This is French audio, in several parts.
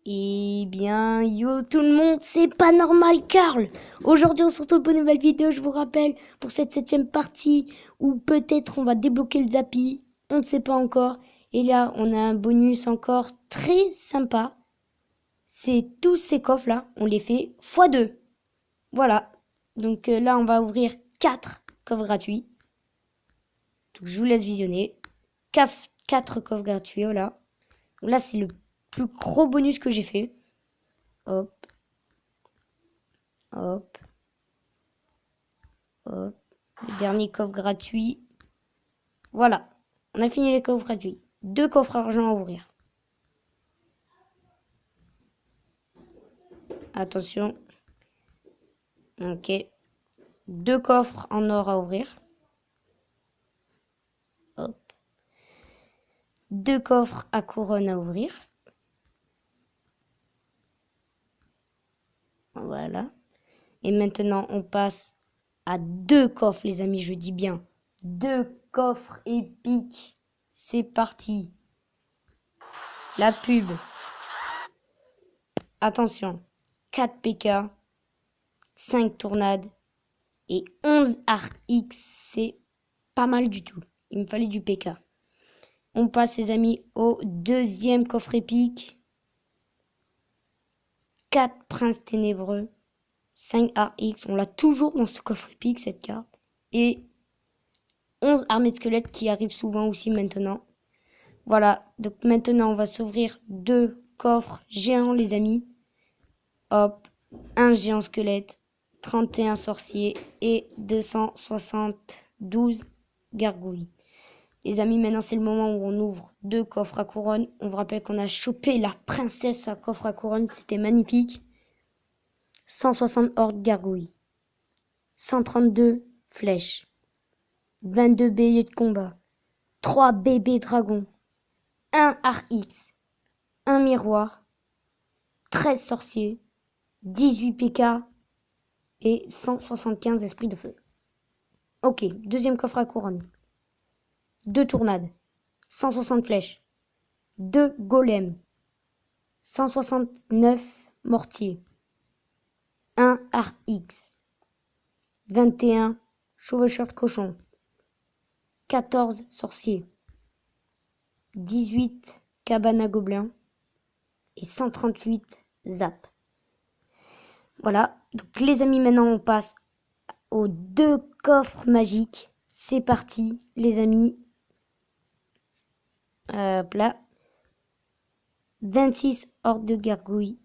Eh bien, yo tout le monde, c'est pas normal, Karl. Aujourd'hui, on se retrouve pour une nouvelle vidéo, je vous rappelle, pour cette 7e partie, où peut-être on va débloquer le Zappi, on ne sait pas encore. Et là, on a un bonus encore très sympa. C'est tous ces coffres-là, on les fait x2. Voilà. Donc là, on va ouvrir 4 coffres gratuits. Donc je vous laisse visionner. 4 coffres gratuits, voilà. Donc là, c'est le plus gros bonus que j'ai fait. Hop. Hop. Hop. Le dernier coffre gratuit. Voilà. On a fini les coffres gratuits. 2 coffres argent à ouvrir. Attention. Ok. 2 coffres en or à ouvrir. Hop. 2 coffres à couronne à ouvrir. Voilà. Et maintenant, on passe à 2 coffres, les amis. Je dis bien 2 coffres épiques. C'est parti. La pub. Attention. 4 PK. 5 tournades. Et 11 RX. C'est pas mal du tout. Il me fallait du PK. On passe, les amis, au deuxième coffre épique. 4 princes ténébreux. 5 RX. On l'a toujours dans ce coffre épique, cette carte. Et 11 armées de squelettes qui arrivent souvent aussi maintenant. Voilà. Donc maintenant, on va s'ouvrir 2 coffres géants, les amis. Hop. Un géant squelette. 31 sorciers. Et 272 gargouilles. Les amis, maintenant c'est le moment où on ouvre 2 coffres à couronne. On vous rappelle qu'on a chopé la princesse à coffre à couronne. C'était magnifique. 160 hordes gargouilles. 132 flèches. 22 béliers de combat. 3 bébés dragons. 1 RX. 1 miroir. 13 sorciers. 18 PK. Et 175 esprits de feu. Ok, deuxième coffre à couronne. 2 tournades. 160 flèches. 2 golems. 169 mortiers. 1 RX. 21 chevaucheurs de cochon. 14 sorciers. 18 cabanes à gobelins. Et 138 zap. Voilà. Donc les amis, maintenant on passe aux 2 coffres magiques. C'est parti, les amis. Hop là. 26 hordes de gargouilles.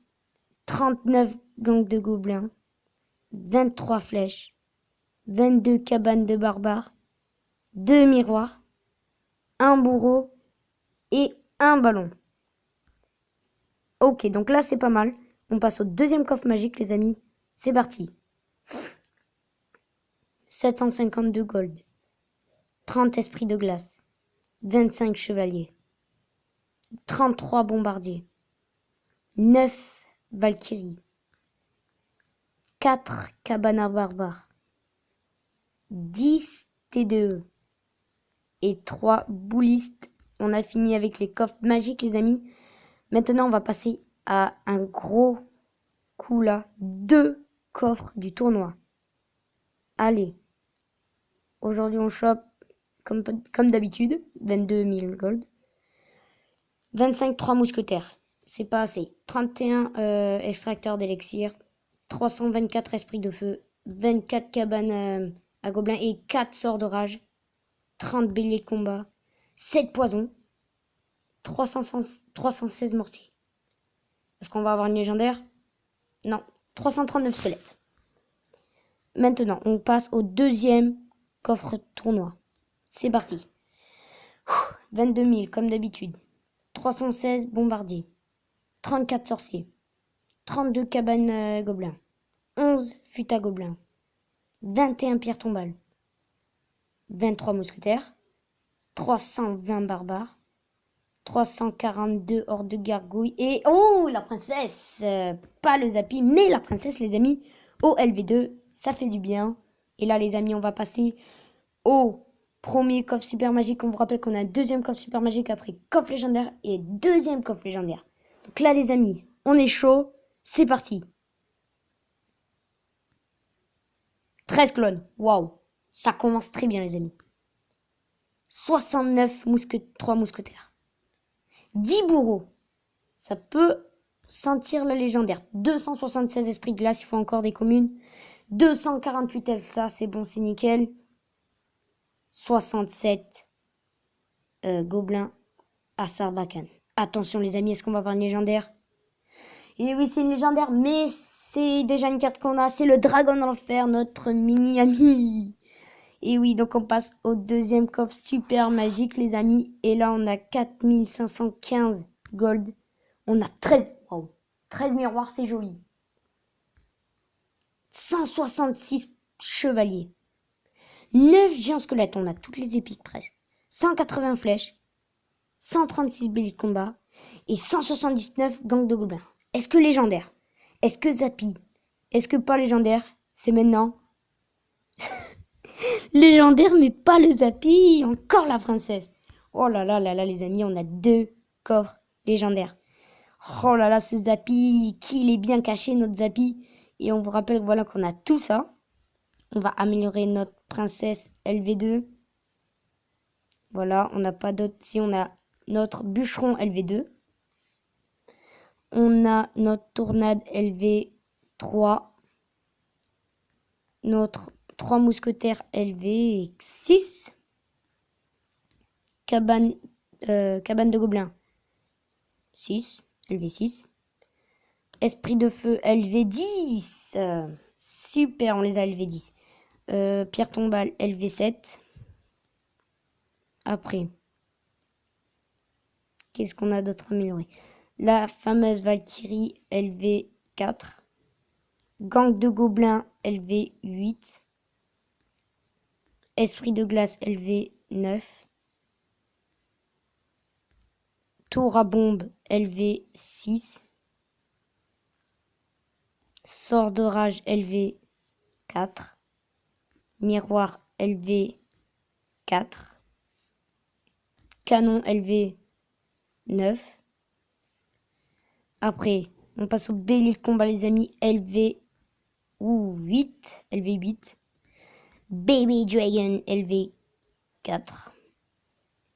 39 gangs de gobelins. 23 flèches. 22 cabanes de barbares. 2 miroirs. 1 bourreau. Et 1 ballon. Ok, donc là c'est pas mal. On passe au deuxième coffre magique, les amis. C'est parti. 752 gold. 30 esprits de glace. 25 chevaliers. 33 bombardiers. 9 valkyries. 4 cabanes barbares. 10 TDE. Et 3 boulistes. On a fini avec les coffres magiques, les amis. Maintenant, on va passer à un gros coup là. 2 coffres du tournoi. Allez. Aujourd'hui, on chope, comme d'habitude, 22 000 gold. 25 3 mousquetaires. C'est pas assez. 31 extracteurs d'élixir. 324 esprits de feu. 24 cabanes à gobelins et 4 sorts de rage. 30 béliers de combat. 7 poisons. 316 mortiers. Est-ce qu'on va avoir une légendaire? Non. 339 squelettes. Maintenant, on passe au deuxième coffre tournoi. C'est parti. 22 000 comme d'habitude. 316 bombardiers. 34 sorciers. 32 cabanes gobelins. 11 fûts à gobelins. 21 pierres tombales. 23 mousquetaires. 320 barbares. 342 hordes de gargouilles. Et oh, la princesse. Pas le Zappi, mais la princesse, les amis. Au LV2, ça fait du bien. Et là, les amis, on va passer au premier coffre super magique. On vous rappelle qu'on a un deuxième coffre super magique après coffre légendaire et deuxième coffre légendaire. Donc là, les amis, On est chaud. C'est parti. 13 clones. Waouh. Ça commence très bien, les amis. 69 3 mousquetaires. 10 bourreaux. Ça peut sentir la légendaire. 276 esprits de glace, il faut encore des communes. 248 Elsa, c'est bon, c'est nickel. 67 gobelins à Sarbacane. Attention les amis, est-ce qu'on va avoir une légendaire? Et oui, c'est une légendaire, mais c'est déjà une carte qu'on a. C'est le dragon d'enfer, notre mini-ami. Et oui, donc on passe au deuxième coffre super magique, les amis. Et là, on a 4515 gold. On a 13. Wow. 13 miroirs, c'est joli. 166 chevaliers. 9 géants squelettes, on a toutes les épiques presque. 180 flèches. 136 billets de combat. Et 179 gangs de gobelins. Est-ce que légendaire? Est-ce que Zappy? Est-ce que pas légendaire? C'est maintenant. Légendaire, mais pas le Zappy. Encore la princesse. Oh là là là là, les amis, on a 2 coffres légendaires. Oh là là, ce Zappy, qu'il est bien caché, notre Zappy. Et on vous rappelle, voilà, qu'on a tout ça. On va améliorer notre princesse LV2. Voilà, on n'a pas d'autre. Si on a notre bûcheron LV2. On a notre tournade LV3. Notre 3 mousquetaires LV6. Cabane de gobelins 6. LV6. Esprit de feu LV10. Super, on les a LV10. Pierre tombale LV7. Après, qu'est-ce qu'on a d'autre amélioré? La fameuse Valkyrie LV4. Gang de gobelins LV8. Esprit de glace LV9. Tour à bombe LV6. Sort de rage LV4. Miroir LV4. Canon LV9. Après, on passe au bélier de combat, les amis. LV8. LV8. Baby Dragon LV4.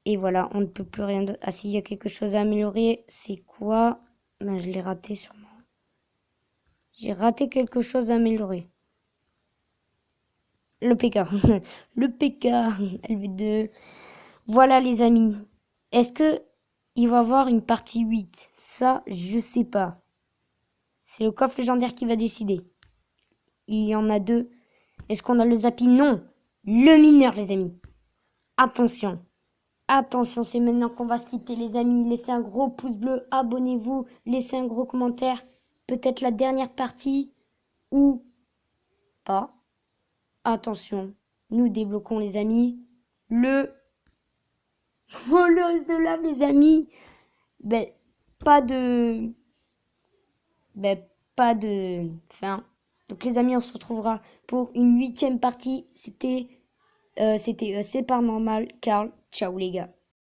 Et voilà, on ne peut plus rien d'autre. Ah si, il y a quelque chose à améliorer. C'est quoi? Ben, je l'ai raté sûrement. J'ai raté quelque chose à améliorer. Le PK. Le PK. LV2. Voilà les amis. Est-ce que il va y avoir une partie 8? Ça, je sais pas. C'est le coffre légendaire qui va décider. Il y en a 2. Est-ce qu'on a le Zappy? Non. Le mineur, les amis. Attention. Attention, c'est maintenant qu'on va se quitter, les amis. Laissez un gros pouce bleu, abonnez-vous, laissez un gros commentaire. Peut-être la dernière partie ou pas. Attention, nous débloquons, les amis, le molosse de lave, les amis. Ben, pas de fin. Donc, les amis, on se retrouvera pour une 8e partie. C'était C'est pas normal, Carl. Ciao, les gars.